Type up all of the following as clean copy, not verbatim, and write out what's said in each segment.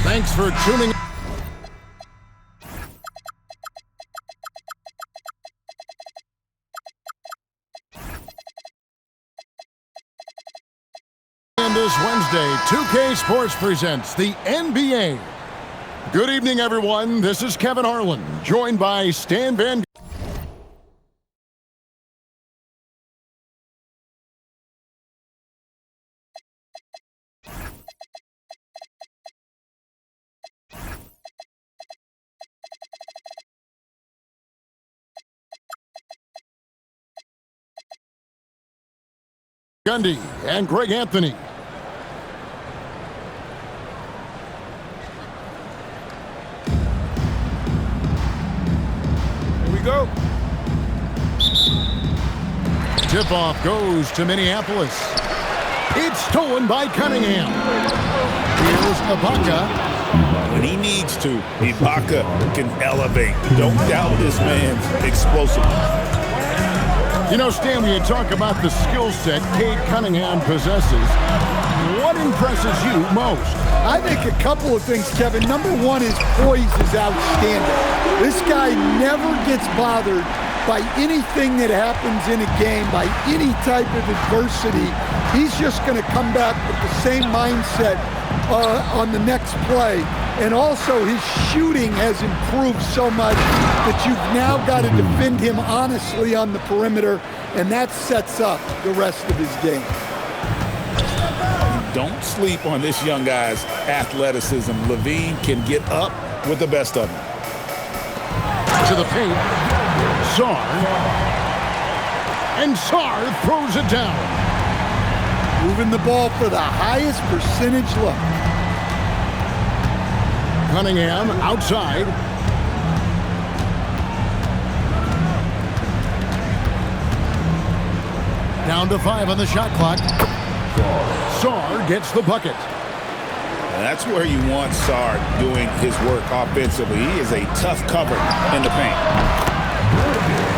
Thanks for tuning in. This Wednesday, 2K Sports presents the NBA. Good evening, everyone. This is Kevin Harlan, joined by Stan Van Gundy and Greg Anthony. Go. Tip-off goes to Minneapolis. It's stolen by Cunningham. Here's Ibaka. When he needs to, Ibaka can elevate. Don't doubt this man's explosiveness. You know, Stan, when you talk about the skill set Cade Cunningham possesses, what impresses you most? I think a couple of things, Kevin. Number one, his poise is outstanding. This guy never gets bothered by anything that happens in a game, by any type of adversity. He's just going to come back with the same mindset on the next play. And also, his shooting has improved so much that you've now got to defend him honestly on the perimeter, and that sets up the rest of his game. Don't sleep on this young guy's athleticism. LaVine can get up with the best of them. To the paint, Sarr, and Sarr throws it down. Moving the ball for the highest percentage look. Cunningham outside. Down to 5 on the shot clock. Sarr gets the bucket. That's where you want Sarr doing his work offensively. He is a tough cover in the paint.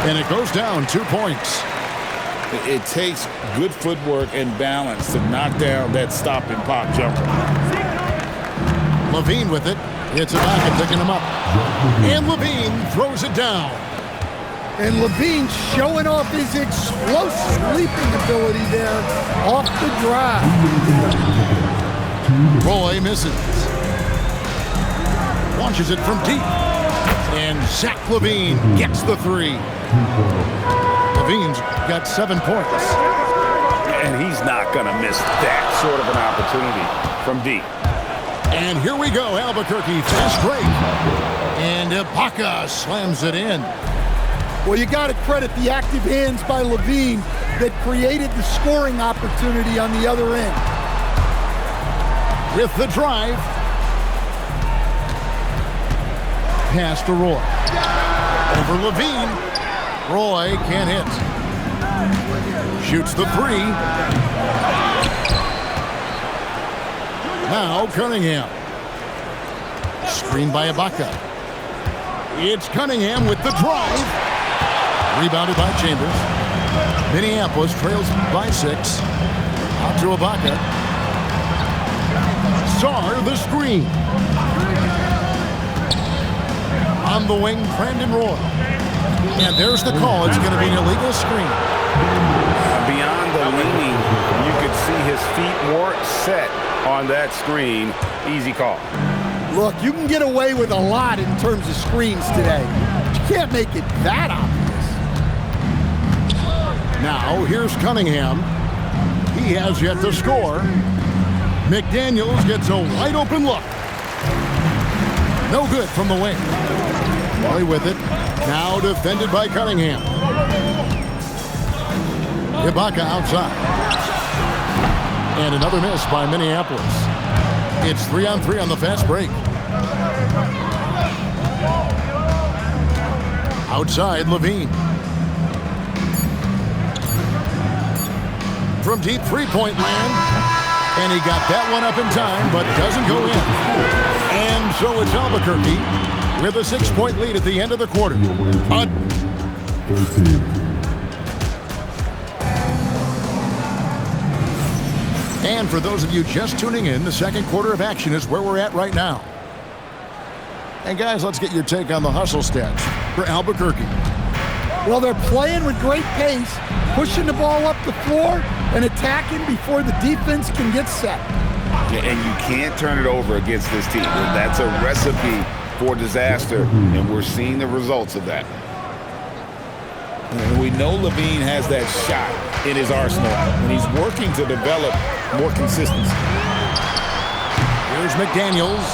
And it goes down 2 points. It takes good footwork and balance to knock down that stop and pop jumper. LaVine with it. It's Ibaka picking him up. And LaVine throws it down. And LaVine showing off his explosive leaping ability there off the drive. Roy misses. Launches it from deep. And Zach LaVine gets the 3. LaVine's got 7 points. And he's not going to miss that sort of an opportunity from deep. And here we go, Albuquerque, fast break. And Ibaka slams it in. Well, you got to credit the active hands by LaVine that created the scoring opportunity on the other end. With the drive. Pass to Roy. Over LaVine. Roy can't hit. Shoots the 3. Now Cunningham. Screen by Ibaka. It's Cunningham with the drive. Rebounded by Chambers. Minneapolis trails by 6. Out to Ibaka. Sarr the screen. On the wing, Brandon Roy. And there's the call. It's going to be an illegal screen. Beyond the leaning, you could see his feet more set on that screen. Easy call. Look, you can get away with a lot in terms of screens today. You can't make it that obvious. Now, here's Cunningham. He has yet to score. McDaniels gets a wide open look. No good from the wing. Roy with it. Now defended by Cunningham. Ibaka outside. And another miss by Minneapolis. It's 3-on-3 on the fast break. Outside, LaVine. From deep three-point land. And he got that one up in time, but doesn't go in. And so it's Albuquerque with a 6-point lead at the end of the quarter. 13. And for those of you just tuning in, the second quarter of action is where we're at right now. And guys, let's get your take on the hustle stats for Albuquerque. Well, they're playing with great pace, pushing the ball up the floor and attacking before the defense can get set. Yeah, and you can't turn it over against this team. That's a recipe for disaster, and we're seeing the results of that. And we know Levine has that shot in his arsenal, and he's working to develop more consistency. Here's McDaniels,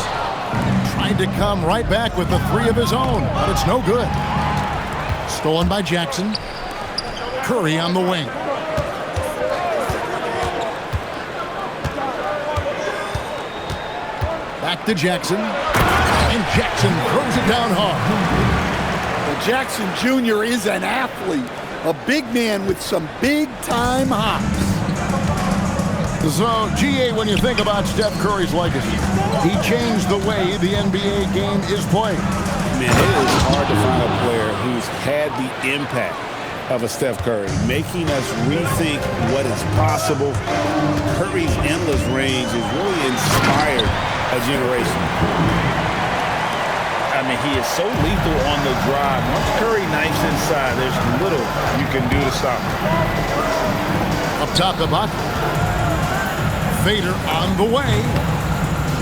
trying to come right back with the three of his own, but it's no good. Stolen by Jackson. Curry on the wing. Back to Jackson. And Jackson throws it down hard. Well, Jackson Jr. is an athlete, a big man with some big-time hops. So, GA, when you think about Steph Curry's legacy, he changed the way the NBA game is played. Man, it is hard to find a player who's had the impact of a Steph Curry, making us rethink what is possible. Curry's endless range has really inspired a generation. I mean, he is so lethal on the drive. Once Curry knifes inside, there's little you can do to stop him. Up top, the bucket. Vader on the way.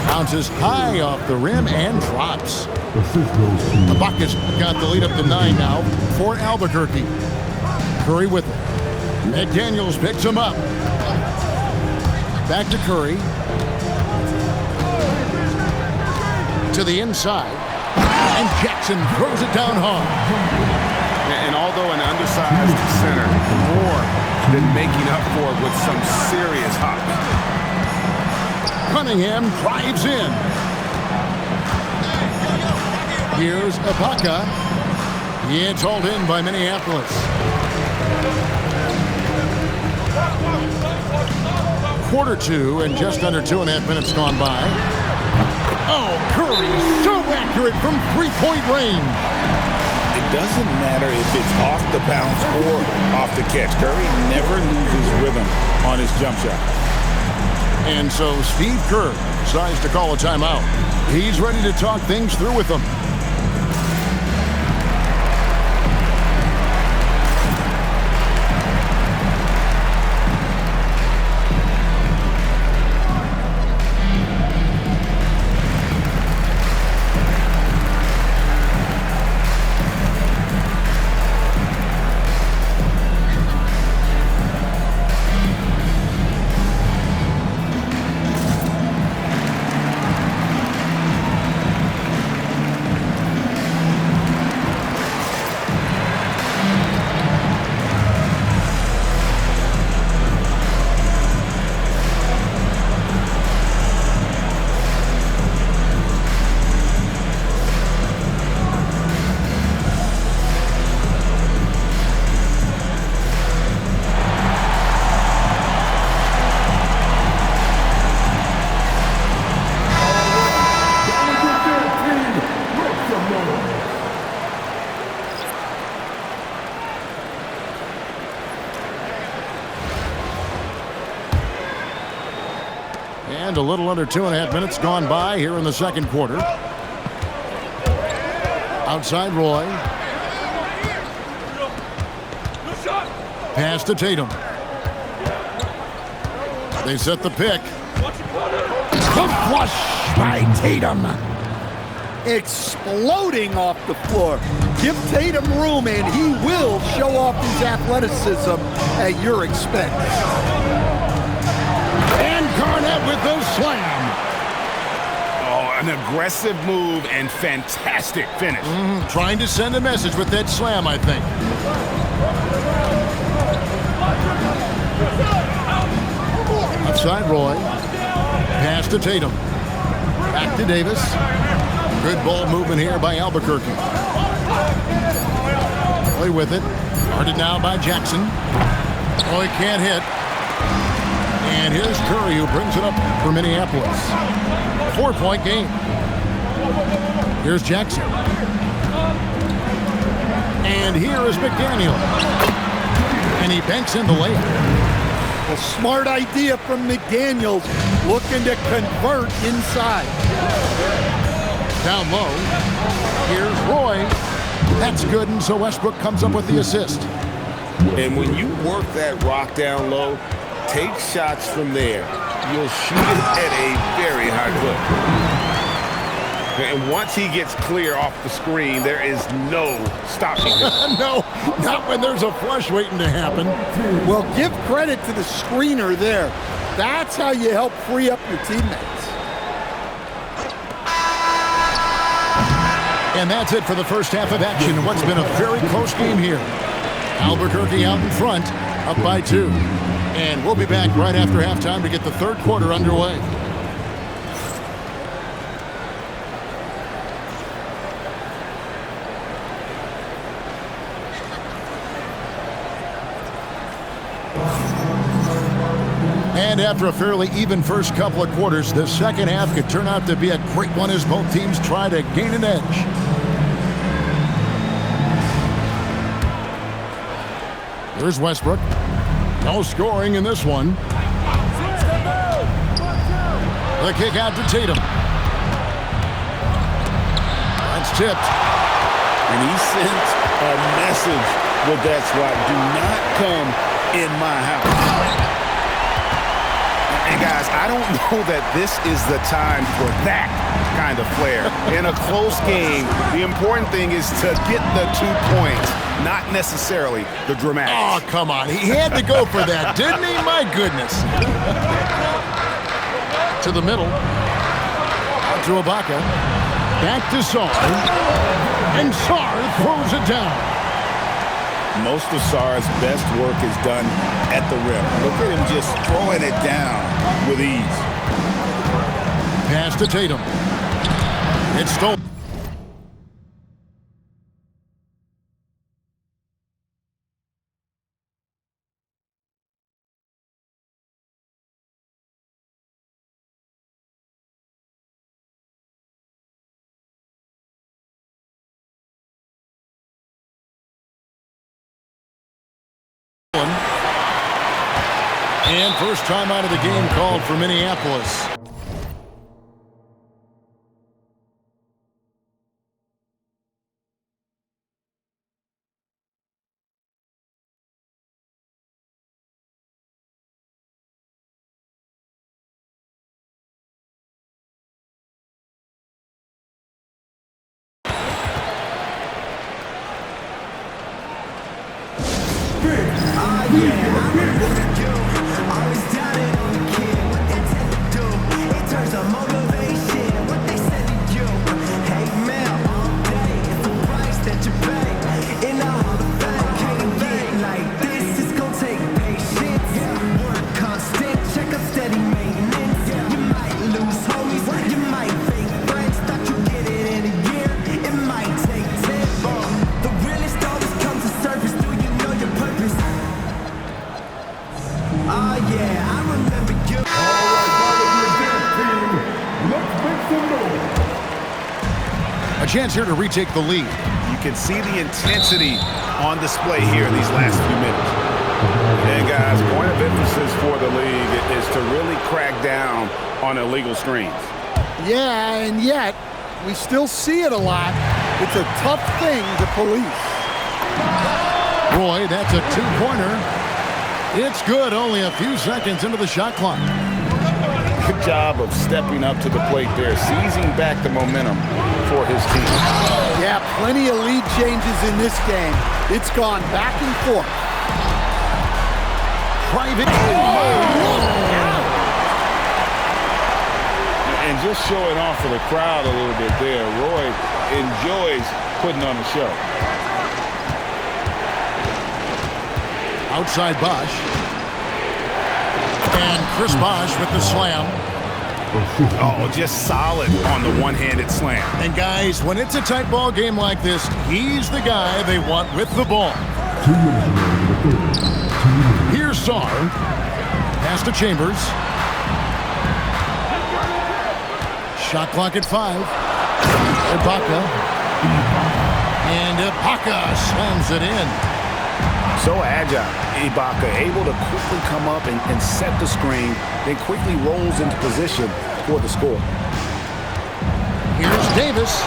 Bounces high off the rim and drops. Ibaka's got the lead up to 9 now for Albuquerque. Curry with it. McDaniels picks him up. Back to Curry. To the inside. And Jackson throws it down hard. And although an undersized center, more than making up for it with some serious hops. Cunningham drives in. Here's Ibaka. It's hauled in by Minneapolis. Quarter two and just under 2.5 minutes gone by. Oh, Curry, so accurate from three-point range. It doesn't matter if it's off the bounce or off the catch. Curry never loses rhythm on his jump shot. And so Steve Kerr decides to call a timeout. He's ready to talk things through with them. And a little under 2.5 minutes gone by here in the second quarter. Outside Roy. Pass to Tatum. They set the pick. The flush by Tatum. Exploding off the floor. Give Tatum room and he will show off his athleticism at your expense. And Garnett with the slam. Oh, an aggressive move and fantastic finish. Trying to send a message with that slam, I think. Outside Roy. Pass to Tatum. Back to Davis. Good ball movement here by Albuquerque. Play with it. Guarded now by Jackson. Oh, he can't hit. And here's Curry who brings it up for Minneapolis. 4-point game. Here's Jackson. And here is McDaniel. And he banks in the layup. A smart idea from McDaniels, looking to convert inside. Down low. Here's Roy. That's good, and so Westbrook comes up with the assist. And when you work that rock down low, take shots from there. You'll shoot it at a very high clip. And once he gets clear off the screen, there is no stopping him. No, not when there's a flush waiting to happen. Well, give credit to the screener there. That's how you help free up your teammates. And that's it for the first half of action in what's been a very close game here. Albuquerque out in front, up by 2. And we'll be back right after halftime to get the third quarter underway. And after a fairly even first couple of quarters, the second half could turn out to be a great one as both teams try to gain an edge. Here's Westbrook. No scoring in this one. The kick out to Tatum. That's tipped. And he sent a message with that swat. Do not come in my house. And guys, I don't know that this is the time for that kind of flair. In a close game, the important thing is to get the 2 points, not necessarily the dramatic. Oh, come on. He had to go for that, didn't he? My goodness. To the middle. Out to Ibaka. Back to Sarr. And Sarr throws it down. Most of Sarr's best work is done at the rim. Look at him just throwing it down with ease. Pass to Tatum. It's stolen. And first time out of the game called for Minneapolis. A chance here to retake the lead. You can see the intensity on display here in these last few minutes. And guys, point of emphasis for the league is to really crack down on illegal screens. Yeah, and yet we still see it a lot. It's a tough thing to police. Roy, that's a 2-pointer. It's good, only a few seconds into the shot clock. Good job of stepping up to the plate there, seizing back the momentum for his team. Yeah, plenty of lead changes in this game. It's gone back and forth. Private. And just showing off for the crowd a little bit there. Roy enjoys putting on a show. Outside Bosh. And Chris Bosh with the slam. Oh, just solid on the one-handed slam. And guys, when it's a tight ball game like this, he's the guy they want with the ball. Here's Sarr. Pass to Chambers. Shot clock at 5. Ibaka. And Ibaka slams it in. So agile. Ibaka able to quickly come up and set the screen, then quickly rolls into position for the score. Here's Davis.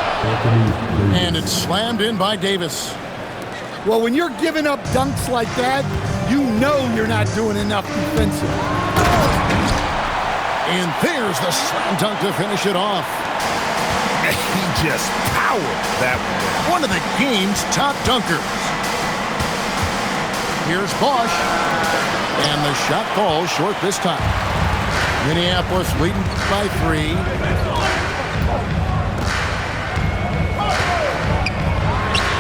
And it's slammed in by Davis. Well, when you're giving up dunks like that, you know you're not doing enough defensively. And there's the slam dunk to finish it off. He just powered that one. One of the game's top dunkers. Here's Bosch. And the shot falls short this time. Minneapolis leading by 3.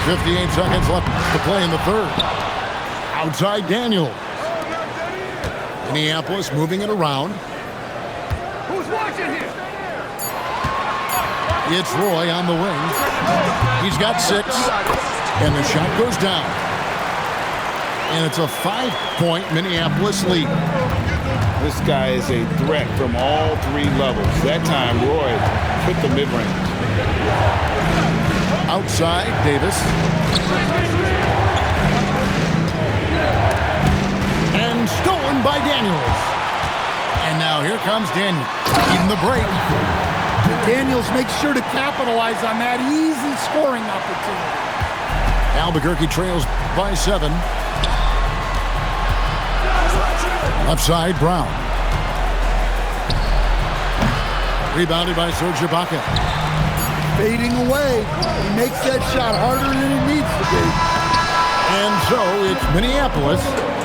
58 seconds left to play in the third. Outside Daniel. Minneapolis moving it around. Who's watching here? It's Roy on the wing. He's got 6. And the shot goes down. And it's a 5-point Minneapolis lead. This guy is a threat from all 3 levels. That time, Roy hit the mid-range. Outside, Davis. And stolen by Daniels. And now here comes Daniel. Eating the break. Daniels makes sure to capitalize on that easy scoring opportunity. Albuquerque trails by 7. Left side, Brown. Rebounded by Serge Ibaka. Fading away. He makes that shot harder than it needs to be. And so it's Minneapolis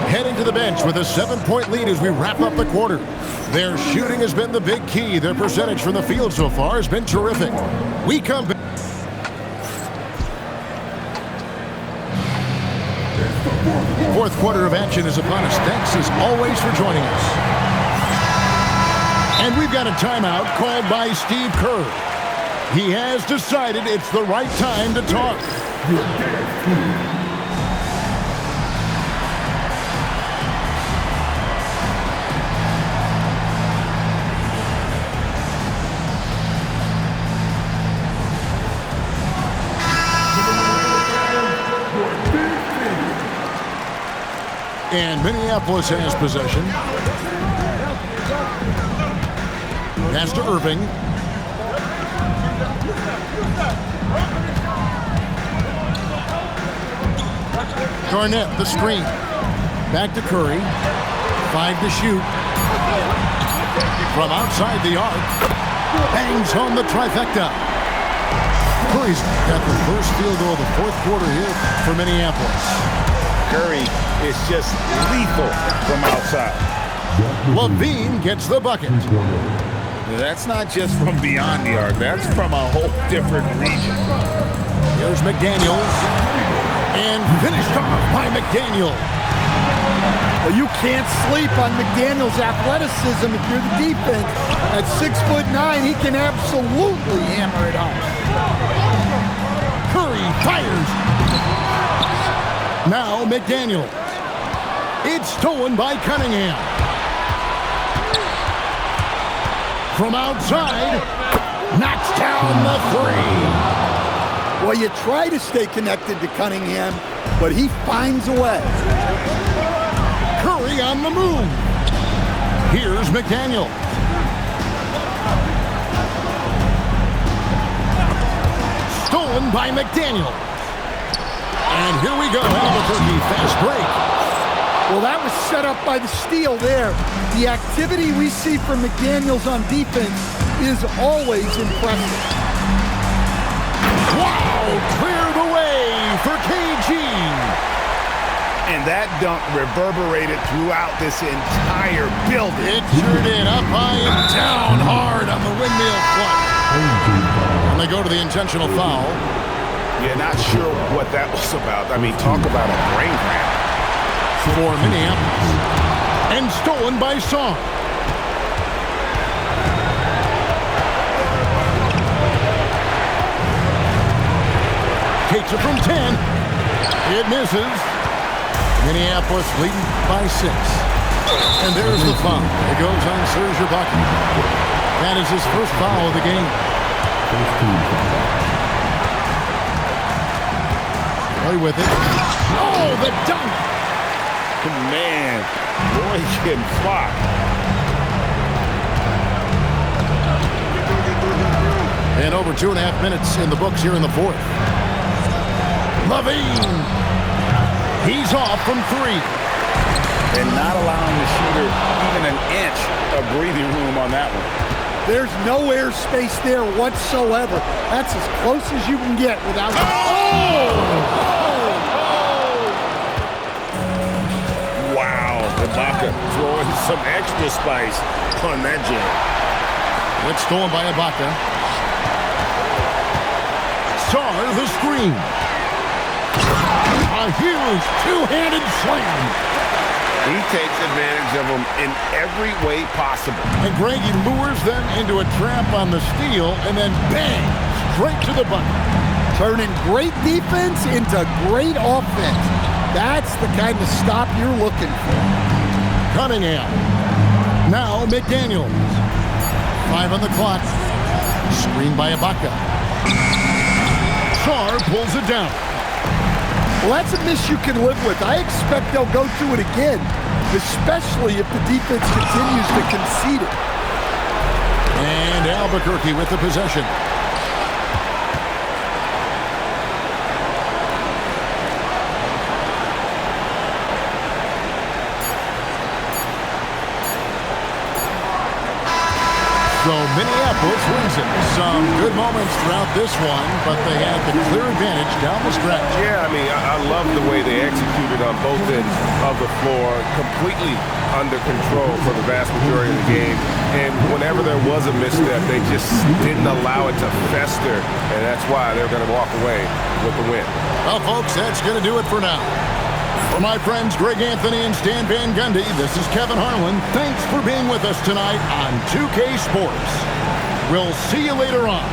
heading to the bench with a 7-point lead as we wrap up the quarter. Their shooting has been the big key. Their percentage from the field so far has been terrific. We come back. Fourth quarter of action is upon us. Thanks as always for joining us. And we've got a timeout called by Steve Kerr. He has decided it's the right time to talk. And Minneapolis has possession. Pass to Irving. Garnett, the screen. Back to Curry. 5 to shoot. From outside the arc. Bangs home the trifecta. Curry's got the first field goal of the fourth quarter here for Minneapolis. Curry is just lethal from outside. Levine gets the bucket. That's not just from beyond the arc. That's from a whole different region. Here's McDaniels. And finished off by McDaniel. Well, you can't sleep on McDaniel's athleticism if you're the defense. At 6'9", he can absolutely hammer it home. Curry fires. Now McDaniel. It's stolen by Cunningham. From outside, knocks down the 3. Well, you try to stay connected to Cunningham, but he finds a way. Curry on the move. Here's McDaniel. Stolen by McDaniel. And here we go, Albuquerque, fast break. Well, that was set up by the steal there. The activity we see from McDaniels on defense is always impressive. Wow, clear the way for KG. And that dunk reverberated throughout this entire building. It sure did, up high and down hard on the windmill flush. And they go to the intentional foul. Yeah, not sure what that was about. I mean, talk about a brain cramp. For Minneapolis. And stolen by Song. Takes it from 10. It misses. Minneapolis leading by 6. And there's the foul. It goes on Serge Ibaka. That is his first foul of the game. Play with it. Oh, the dunk! Man, boy can flop. And over 2.5 minutes in the books here in the fourth. Levine. He's off from 3. And not allowing the shooter even an inch of breathing room on that one. There's no air space there whatsoever. That's as close as you can get without... Wow, Ibaka throwing some extra spice on that jam. It's stolen by Ibaka. Sar the screen. A huge two-handed slam. He takes advantage of them in every way possible. And Greg, he lures them into a trap on the steal, and then bang, straight to the bucket. Turning great defense into great offense. That's the kind of stop you're looking for. Cunningham. Now McDaniels. 5 on the clock. Screen by Ibaka. Sar pulls it down. Well, that's a miss you can live with. I expect they'll go through it again, especially if the defense continues to concede it. And Albuquerque with the possession. So Minneapolis wins it. Some good moments throughout this one, but they had the clear advantage down the stretch. Yeah, I mean, I love the way they executed on both ends of the floor, completely under control for the vast majority of the game. And whenever there was a misstep, they just didn't allow it to fester, and that's why they're going to walk away with the win. Well, folks, that's going to do it for now. For my friends Greg Anthony and Stan Van Gundy, this is Kevin Harlan. Thanks for being with us tonight on 2K Sports. We'll see you later on.